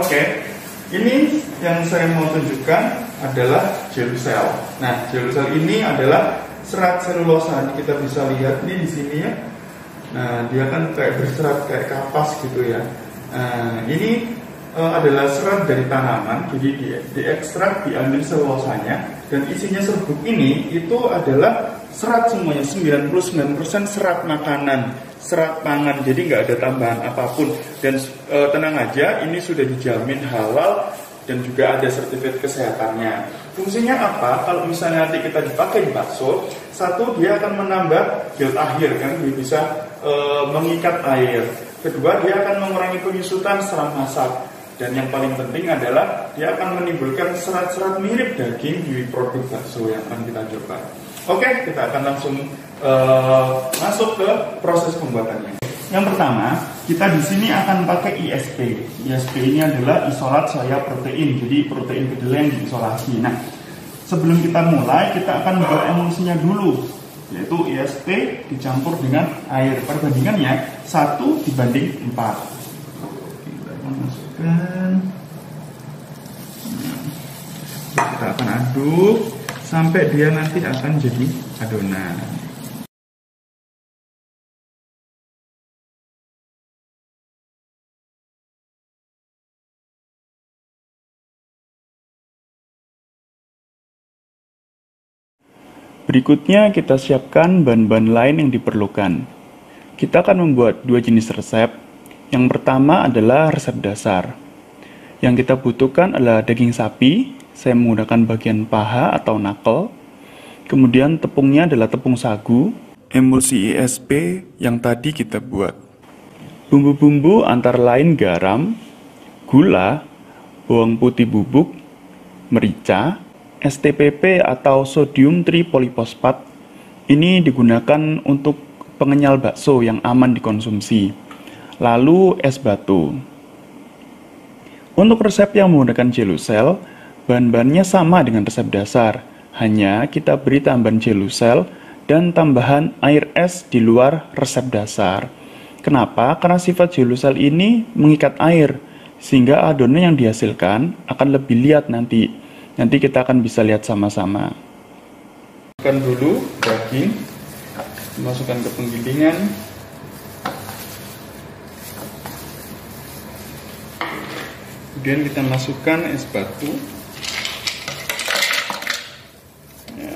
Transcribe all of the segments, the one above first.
Oke, ini yang saya mau tunjukkan adalah jelusel. Nah, jelusel ini adalah serat selulosa. Kita bisa lihat nih di sini ya. Nah, dia kan kayak berserat kayak kapas gitu ya. Nah, ini adalah serat dari tanaman, jadi diekstrak, diambil selulosanya, dan isinya serbuk ini itu adalah serat semuanya, 99% serat makanan, serat pangan, jadi nggak ada tambahan apapun. Dan tenang aja, ini sudah dijamin halal dan juga ada sertifikat kesehatannya. Fungsinya apa? Kalau misalnya nanti kita dipakai di bakso, satu, dia akan menambah gild akhir, kan, dia bisa mengikat air. Kedua, dia akan mengurangi penyusutan setelah masak. Dan yang paling penting adalah dia akan menimbulkan serat-serat mirip daging di produk bakso yang akan kita coba. Oke, kita akan langsung masuk ke proses pembuatannya. Yang pertama, kita di sini akan pakai ISP. ISP ini adalah isolat soya protein, jadi protein kedelai yang diisolasi. Nah, sebelum kita mulai, kita akan buat emulsinya dulu, yaitu ISP dicampur dengan air. Perbandingannya 1:4. Kita akan aduk sampai dia nanti akan jadi adonan. Berikutnya kita siapkan bahan-bahan lain yang diperlukan. Kita akan membuat dua jenis resep. Yang pertama adalah resep dasar. Yang kita butuhkan adalah daging sapi, saya menggunakan bagian paha atau knuckle. Kemudian tepungnya adalah tepung sagu, emulsi ISP yang tadi kita buat. Bumbu-bumbu antara lain garam, gula, bawang putih bubuk, merica, STPP atau sodium tripolifosfat. Ini digunakan untuk pengenyal bakso yang aman dikonsumsi. Lalu es batu. Untuk resep yang menggunakan jelusel, bahan-bahannya sama dengan resep dasar, hanya kita beri tambahan jelusel dan tambahan air es di luar resep dasar. Kenapa? Karena sifat jelusel ini mengikat air, sehingga adonan yang dihasilkan akan lebih liat nanti. Nanti kita akan bisa lihat sama-sama. Masukkan dulu daging, masukkan ke penggilingan. Kemudian kita masukkan es batu. Ya.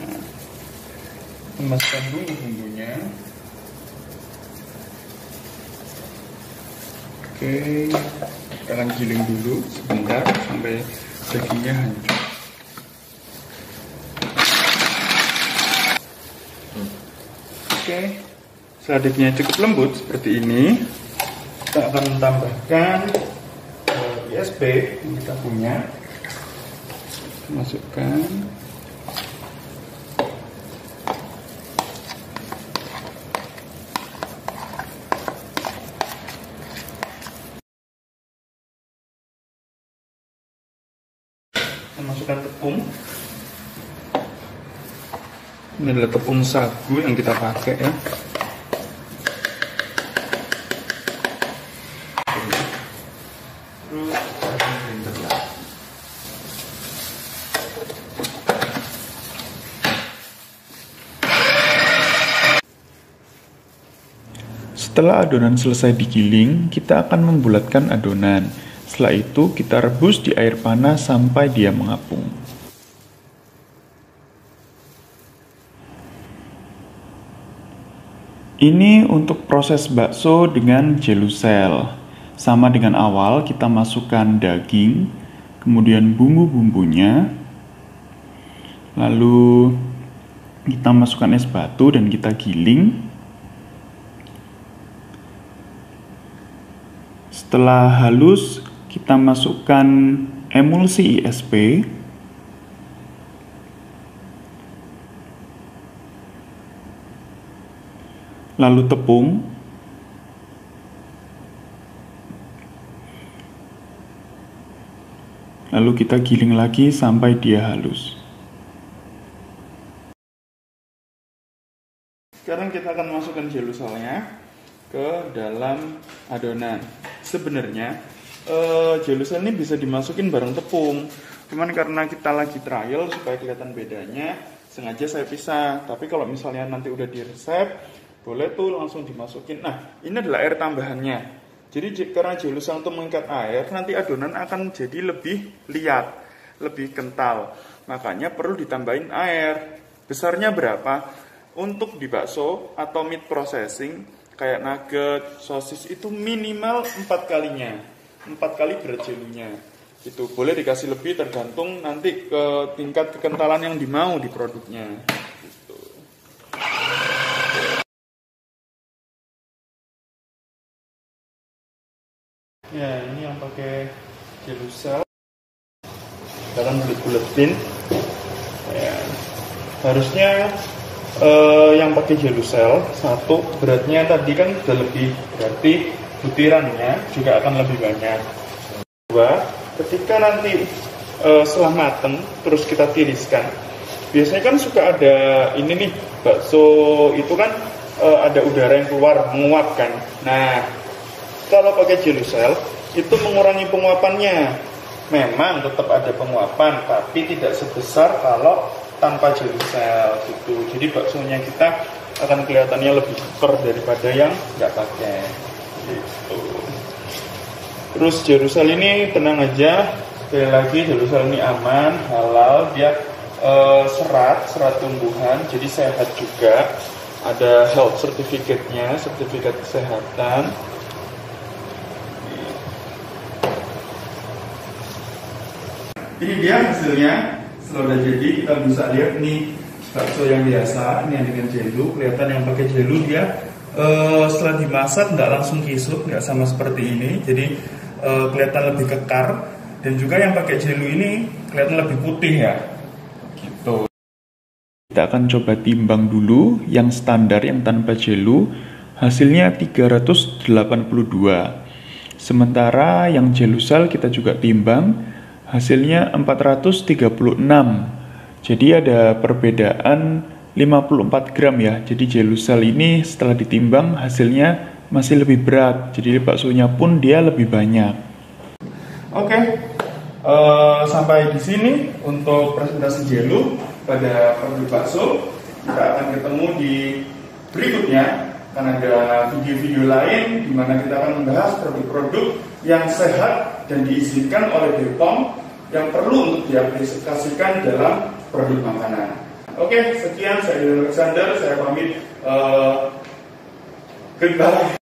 Masukkan bumbu-bumbunya. Oke, kita akan giling dulu sebentar sampai dagingnya hancur. Oke, setelah dagingnya cukup lembut seperti ini, kita akan tambahkan ISP yang kita punya, masukkan. Masukkan tepung. Ini adalah tepung sagu yang kita pakai ya. Setelah adonan selesai digiling, kita akan membulatkan adonan. Setelah itu, kita rebus di air panas sampai dia mengapung. Ini untuk proses bakso dengan jelusel. Sama dengan awal, kita masukkan daging, kemudian bumbu-bumbunya, lalu kita masukkan es batu dan kita giling. Setelah halus, kita masukkan emulsi ISP. Lalu tepung. Lalu kita giling lagi sampai dia halus. Sekarang kita akan masukkan jeluselnya ke dalam adonan. Sebenarnya Jelusel ini bisa dimasukin bareng tepung. Cuman karena kita lagi trial supaya kelihatan bedanya, sengaja saya pisah. Tapi kalau misalnya nanti udah di resep, boleh tuh langsung dimasukin. Nah, ini adalah air tambahannya. Jadi karena jelusel untuk mengikat air, nanti adonan akan jadi lebih liat, lebih kental. Makanya perlu ditambahin air. Besarnya berapa? Untuk di bakso atau meat processing kayak nugget, sosis itu minimal 4 kalinya. 4 kali berat jelunya. Itu boleh dikasih lebih tergantung nanti ke tingkat kekentalan yang dimau di produknya. Gitu. Ya, ini yang pakai jelusel. Kita akan bulet-buletin. Ya. Harusnya yang pakai jelusel satu beratnya tadi kan sudah lebih, berarti butirannya juga akan lebih banyak. Dua, ketika nanti setelah mateng terus kita tiriskan, biasanya kan suka ada ini nih, bakso itu kan ada udara yang keluar menguap kan. Nah, kalau pakai jelusel itu mengurangi penguapannya. Memang tetap ada penguapan, tapi tidak sebesar kalau tanpa jelusel gitu. Jadi baksonya kita akan kelihatannya lebih super daripada yang nggak pakai gitu. Terus jelusel ini tenang aja, sekali lagi jelusel ini aman, halal, dia serat tumbuhan, jadi sehat juga. Ada health certificate-nya, sertifikat kesehatan. Ini dia hasilnya. Setelah udah jadi, kita bisa lihat nih bakso yang biasa, ini yang dengan jelu. Kelihatan yang pakai jelu dia setelah dimasak nggak langsung kisut, nggak sama seperti ini. Jadi kelihatan lebih kekar. Dan juga yang pakai jelu ini kelihatan lebih putih ya. Gitu. Kita akan coba timbang dulu yang standar yang tanpa jelu. Hasilnya 382. Sementara yang jelusel kita juga timbang. Hasilnya 436. Jadi ada perbedaan 54 gram ya. Jadi jelusel ini setelah ditimbang hasilnya masih lebih berat. Jadi baksonya pun dia lebih banyak. Oke. Sampai di sini untuk presentasi jelu pada produk bakso. Kita akan ketemu di berikutnya. Akan ada video-video lain di mana kita akan membahas produk-produk yang sehat dan diizinkan oleh BPOM yang perlu untuk diaplikasikan dalam produk makanan. Oke, sekian, saya Alexander, saya pamit. Goodbye.